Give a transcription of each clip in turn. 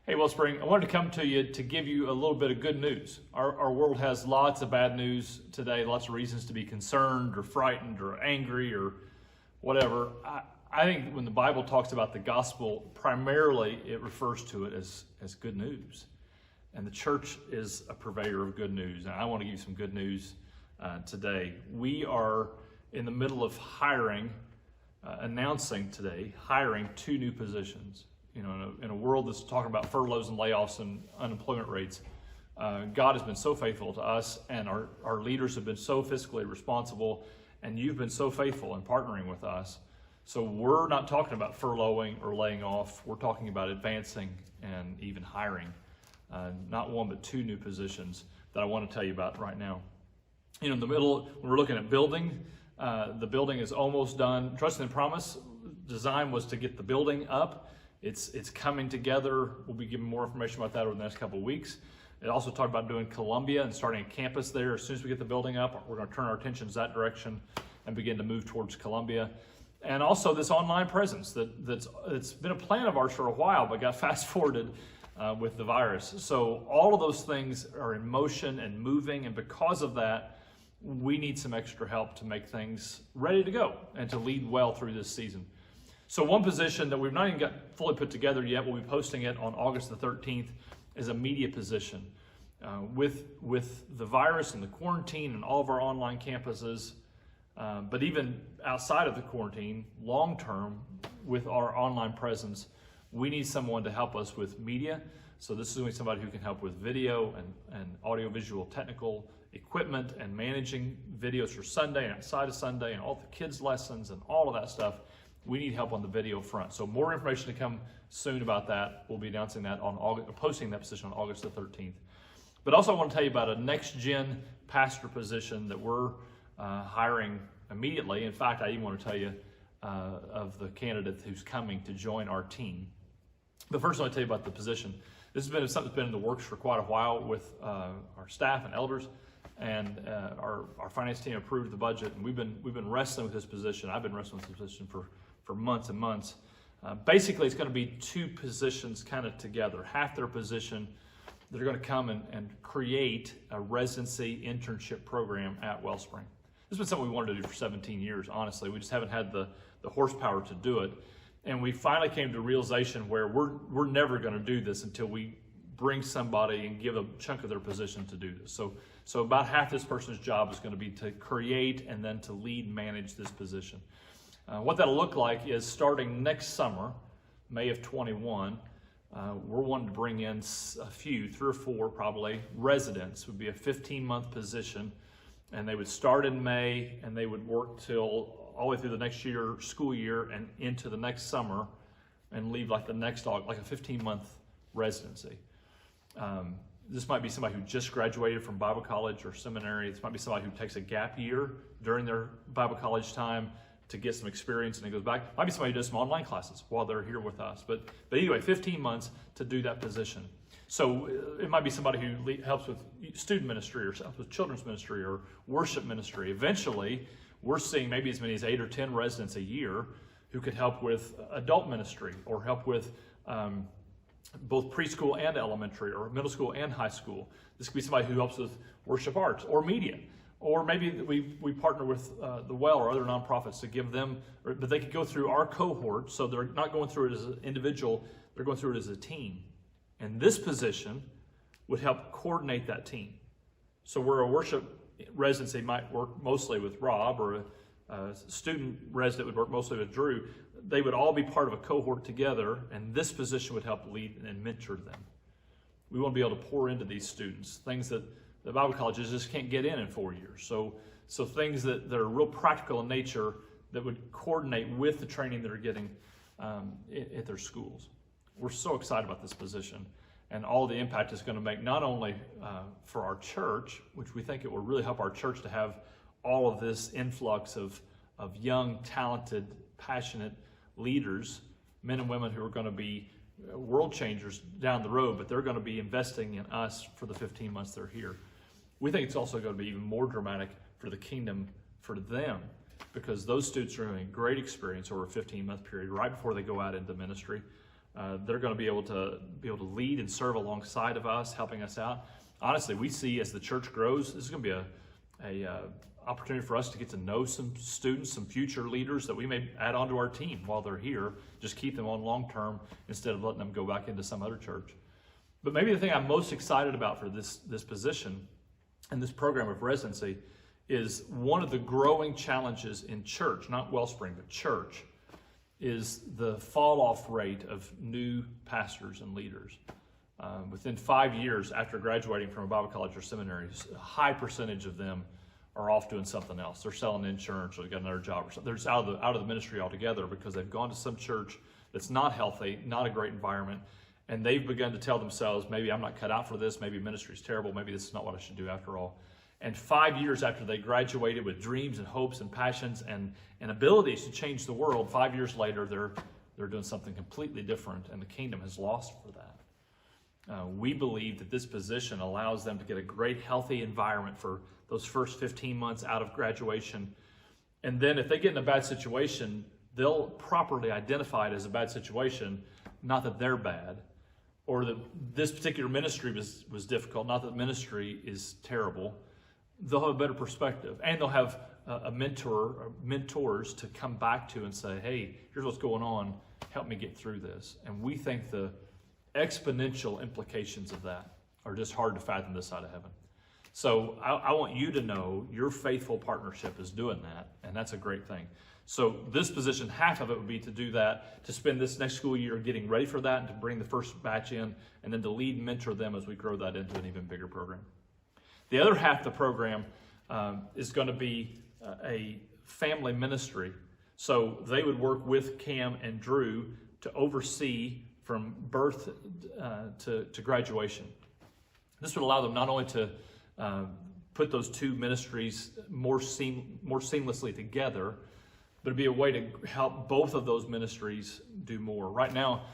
Hey, WellSpring, I wanted to come to you to give you a little bit of good news. Our world has lots of bad news today, lots of reasons to be concerned or frightened or angry or whatever. I think when the Bible talks about the gospel, primarily it refers to it as good news. And the church is a purveyor of good news. And I want to give you some good news today. We are in the middle of announcing today, hiring 2 new positions. You know, in a world that's talking about furloughs and layoffs and unemployment rates, God has been so faithful to us, and our leaders have been so fiscally responsible, and you've been so faithful in partnering with us. So we're not talking about furloughing or laying off. We're talking about advancing and even hiring. Not 1, but 2 new positions that I want to tell you about right now. You know, in the middle, when we're looking at building, the building is almost done. Trust and Promise design was to get the building up. It's coming together. We'll be giving more information about that over the next couple of weeks. It also talked about doing Columbia and starting a campus there. As soon as we get the building up, we're going to turn our attentions that direction and begin to move towards Columbia. And also this online presence that's been a plan of ours for a while, but got fast forwarded with the virus. So all of those things are in motion and moving, and because of that, we need some extra help to make things ready to go and to lead well through this season. So one position that we've not even got fully put together yet, we'll be posting it on August the 13th, is a media position. With the virus and the quarantine and all of our online campuses, but even outside of the quarantine, long term, with our online presence, we need someone to help us with media. So this is going to be somebody who can help with video and audiovisual technical equipment and managing videos for Sunday and outside of Sunday and all the kids' lessons and all of that stuff. We need help on the video front. So more information to come soon about that. We'll be announcing that posting that position on August the 13th. But also I want to tell you about a next-gen pastor position that we're hiring immediately. In fact, I even want to tell you of the candidate who's coming to join our team. But first I want to tell you about the position. This has been something that's been in the works for quite a while with our staff and elders, and our finance team approved the budget, and we've been wrestling with this position. I've been wrestling with this position for months and months. Basically, it's going to be 2 positions kind of together. Half their position, they're going to come and create a residency internship program at WellSpring. This has been something we wanted to do for 17 years, honestly. We just haven't had the horsepower to do it. And we finally came to a realization where we're never going to do this until we bring somebody and give a chunk of their position to do this. So about half this person's job is going to be to create and then to lead and manage this position. What that'll look like is starting next summer, May of 21, we're wanting to bring in a few, 3 or 4 probably, residents. It would be a 15-month position, and they would start in May and they would work till all the way through the next school year and into the next summer, and leave like the next August, like a 15-month residency. This might be somebody who just graduated from Bible college or seminary. This might be somebody who takes a gap year during their Bible college time to get some experience and then goes back. Might be somebody who does some online classes while they're here with us. But anyway, 15 months to do that position. So it might be somebody who helps with student ministry or helps with children's ministry or worship ministry. Eventually, we're seeing maybe as many as 8 or 10 residents a year who could help with adult ministry or help with both preschool and elementary or middle school and high school. This could be somebody who helps with worship arts or media. Or maybe we partner with the Well or other nonprofits to give them, but they could go through our cohort, so they're not going through it as an individual, they're going through it as a team. And this position would help coordinate that team. So where a worship residency might work mostly with Rob, or a student resident would work mostly with Drew, they would all be part of a cohort together, and this position would help lead and mentor them. We want to be able to pour into these students, things that the Bible colleges just can't get in 4 years. So things that are real practical in nature that would coordinate with the training that are getting at their schools. We're so excited about this position and all the impact it's going to make, not only for our church, which we think it will really help our church to have all of this influx of young, talented, passionate leaders, men and women who are going to be world changers down the road, but they're going to be investing in us for the 15 months they're here. We think it's also going to be even more dramatic for the kingdom for them, because those students are having a great experience over a 15-month period right before they go out into ministry. They're going to be able to lead and serve alongside of us, helping us out. Honestly, we see as the church grows, this is going to be a opportunity for us to get to know some students, some future leaders that we may add onto our team while they're here. Just keep them on long term instead of letting them go back into some other church. But maybe the thing I'm most excited about for this position and this program of residency is one of the growing challenges in church, not WellSpring, but church, is the fall off rate of new pastors and leaders. Within 5 years after graduating from a Bible college or seminaries, a high percentage of them are off doing something else. They're selling insurance, or they've got another job, or something. They're just out of the ministry altogether because they've gone to some church that's not healthy, not a great environment, and they've begun to tell themselves, maybe I'm not cut out for this, maybe ministry's terrible, maybe this is not what I should do after all. And 5 years after they graduated with dreams and hopes and passions and abilities to change the world, 5 years later they're doing something completely different, and the kingdom has lost for that. We believe that this position allows them to get a great, healthy environment for those first 15 months out of graduation. And then if they get in a bad situation, they'll properly identify it as a bad situation, not that they're bad, or that this particular ministry was difficult, not that ministry is terrible. They'll have a better perspective, and they'll have a mentor or mentors to come back to and say, hey, here's what's going on, help me get through this. And we think the exponential implications of that are just hard to fathom this side of heaven. So I want you to know your faithful partnership is doing that, and that's a great thing. So this position, half of it would be to do that, to spend this next school year getting ready for that and to bring the first batch in, and then to lead and mentor them as we grow that into an even bigger program. The other half of the program is going to be a family ministry. So they would work with Cam and Drew to oversee from birth to graduation. This would allow them not only to put those two ministries more seamlessly together, but it'd be a way to help both of those ministries do more. Right now,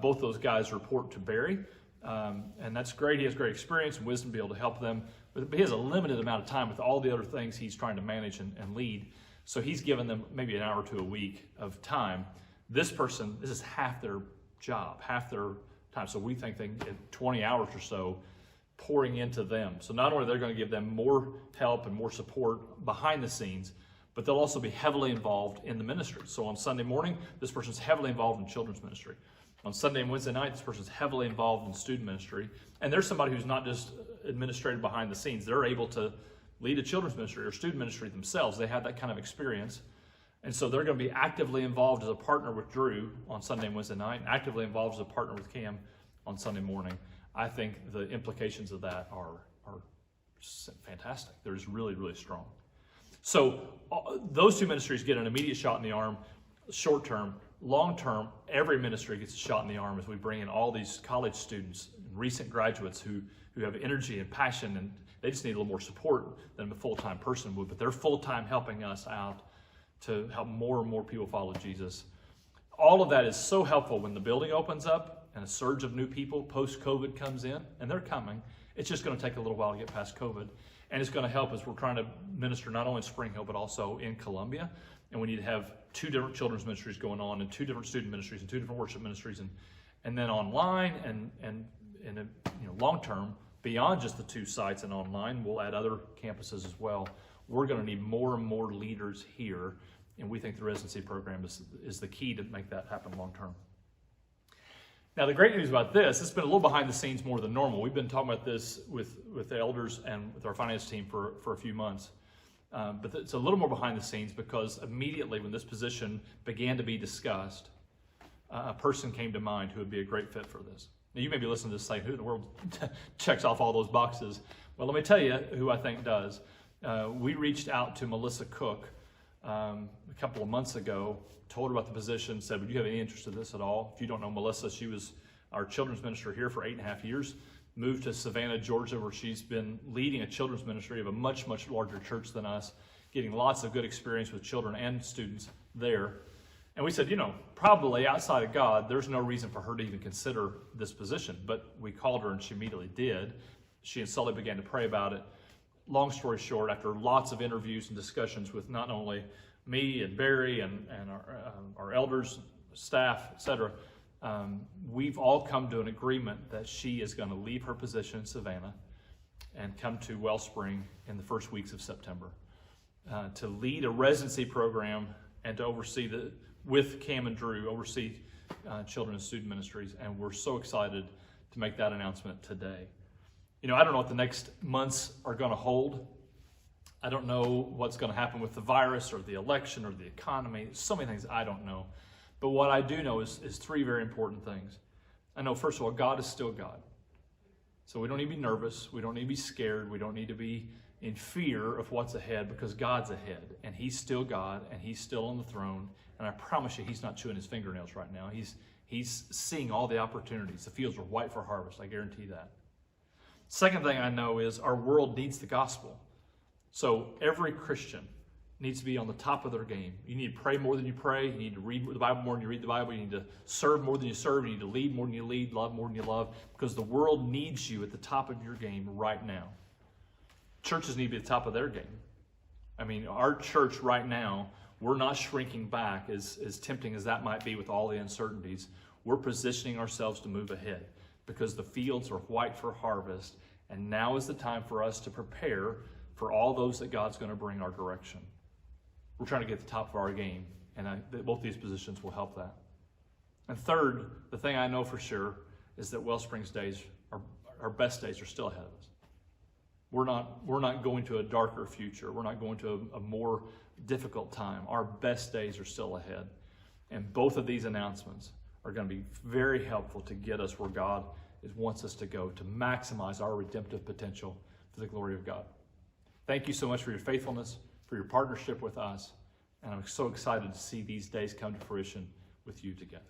both those guys report to Barry, and that's great. He has great experience and wisdom to be able to help them, but he has a limited amount of time with all the other things he's trying to manage and lead. So he's given them maybe an hour or two a week of time. This is half their job, half their time. So we think they can get 20 hours or so pouring into them. So not only they're going to give them more help and more support behind the scenes, but they'll also be heavily involved in the ministry. So on Sunday morning, this person's heavily involved in children's ministry. On Sunday and Wednesday night, this person's heavily involved in student ministry. And there's somebody who's not just administrative behind the scenes. They're able to lead a children's ministry or student ministry themselves. They have that kind of experience. And so they're going to be actively involved as a partner with Drew on Sunday and Wednesday night, and actively involved as a partner with Cam on Sunday morning. I think the implications of that are fantastic. They're just really, really strong. So those two ministries get an immediate shot in the arm, short term. Long term, every ministry gets a shot in the arm as we bring in all these college students and recent graduates who have energy and passion, and they just need a little more support than a full-time person would, but they're full-time helping us out to help more and more people follow Jesus. All of that is so helpful when the building opens up and a surge of new people post-COVID comes in, and they're coming. It's just going to take a little while to get past COVID, and it's going to help as we're trying to minister not only in Spring Hill, but also in Columbia, and we need to have 2 different children's ministries going on, and 2 different student ministries, and 2 different worship ministries, and then online, and long term, beyond just the 2 sites and online, we'll add other campuses as well. We're going to need more and more leaders here, and we think the residency program is the key to make that happen long term. Now, the great news about this, it's been a little behind the scenes more than normal. We've been talking about this with the elders and with our finance team for a few months. But it's a little more behind the scenes because immediately when this position began to be discussed, a person came to mind who would be a great fit for this. Now, you may be listening to this saying, who in the world checks off all those boxes? Well, let me tell you who I think does. We reached out to Melissa Cook a couple of months ago, told her about the position, said, would you have any interest in this at all? If you don't know Melissa, she was our children's minister here for 8.5 years, moved to Savannah, Georgia, where she's been leading a children's ministry of a much, much larger church than us, getting lots of good experience with children and students there. And we said, probably outside of God, there's no reason for her to even consider this position. But we called her and she immediately did. She and Sully began to pray about it. Long story short, after lots of interviews and discussions with not only me and Barry and our elders, staff, etc., we've all come to an agreement that she is going to leave her position in Savannah and come to WellSpring in the first weeks of September to lead a residency program and to oversee with Cam and Drew, oversee children and student ministries. And we're so excited to make that announcement today. You know, I don't know what the next months are going to hold. I don't know what's going to happen with the virus or the election or the economy. So many things I don't know. But what I do know is three very important things. I know, first of all, God is still God. So we don't need to be nervous. We don't need to be scared. We don't need to be in fear of what's ahead, because God's ahead. And He's still God, and He's still on the throne. And I promise you, He's not chewing His fingernails right now. He's seeing all the opportunities. The fields are white for harvest. I guarantee that. Second thing I know is our world needs the gospel. So every Christian needs to be on the top of their game. You need to pray more than you pray. You need to read the Bible more than you read the Bible. You need to serve more than you serve. You need to lead more than you lead, love more than you love, because the world needs you at the top of your game right now. Churches need to be at the top of their game. I mean, our church right now, we're not shrinking back, as tempting as that might be with all the uncertainties. We're positioning ourselves to move ahead because the fields are white for harvest, and now is the time for us to prepare for all those that God's going to bring our direction. We're trying to get to the top of our game, and both these positions will help that. And third, the thing I know for sure is that WellSpring's days, our best days, are still ahead of us. We're not going to a darker future. We're not going to a more difficult time. Our best days are still ahead. And both of these announcements are going to be very helpful to get us where God wants us to go, to maximize our redemptive potential for the glory of God. Thank you so much for your faithfulness, for your partnership with us, and I'm so excited to see these days come to fruition with you together.